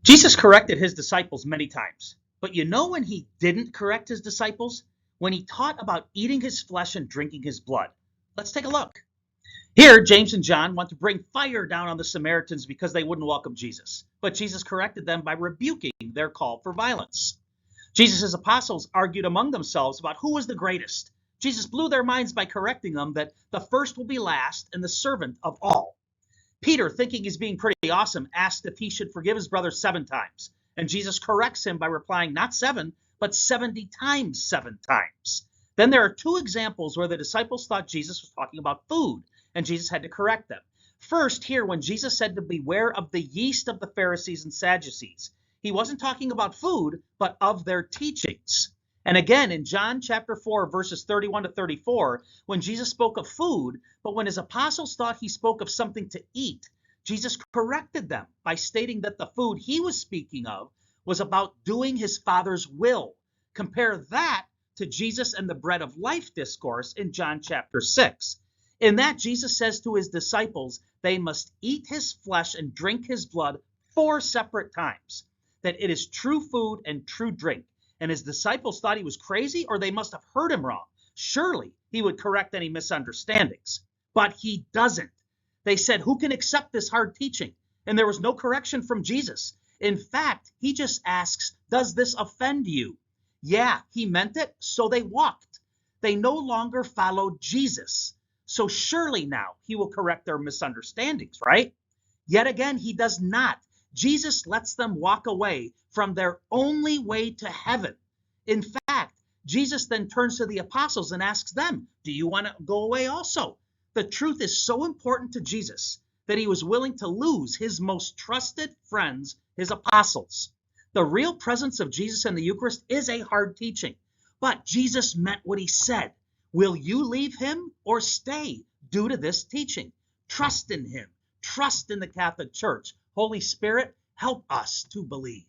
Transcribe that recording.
Jesus corrected his disciples many times, but you know when he didn't correct his disciples? When he taught about eating his flesh and drinking his blood. Let's take a look. Here, James and John want to bring fire down on the Samaritans because they wouldn't welcome Jesus, but Jesus corrected them by rebuking their call for violence. Jesus' apostles argued among themselves about who was the greatest. Jesus blew their minds by correcting them that the first will be last and the servant of all. Peter, thinking he's being pretty awesome, asked if he should forgive his brother 7 times. And Jesus corrects him by replying not 7, but 70 times 7 times. Then there are 2 examples where the disciples thought Jesus was talking about food, and Jesus had to correct them. First, here, when Jesus said to beware of the yeast of the Pharisees and Sadducees, he wasn't talking about food, but of their teachings. And again, in John chapter 4, verses 31 to 34, when Jesus spoke of food, but when his apostles thought he spoke of something to eat, Jesus corrected them by stating that the food he was speaking of was about doing his Father's will. Compare that to Jesus and the bread of life discourse in John chapter 6. In that, Jesus says to his disciples, they must eat his flesh and drink his blood 4 separate times, that it is true food and true drink. And his disciples thought he was crazy, or they must have heard him wrong. Surely he would correct any misunderstandings. But he doesn't. They said, who can accept this hard teaching? And there was no correction from Jesus. In fact, he just asks, does this offend you? Yeah, he meant it, so they walked. They no longer followed Jesus. So surely now he will correct their misunderstandings, right? Yet again, he does not. Jesus lets them walk away from their only way to heaven. In fact, Jesus then turns to the apostles and asks them, do you want to go away also? The truth is so important to Jesus that he was willing to lose his most trusted friends, his apostles. The real presence of Jesus in the Eucharist is a hard teaching, but Jesus meant what he said. Will you leave him or stay due to this teaching? Trust in him. Trust in the Catholic Church. Holy Spirit, help us to believe.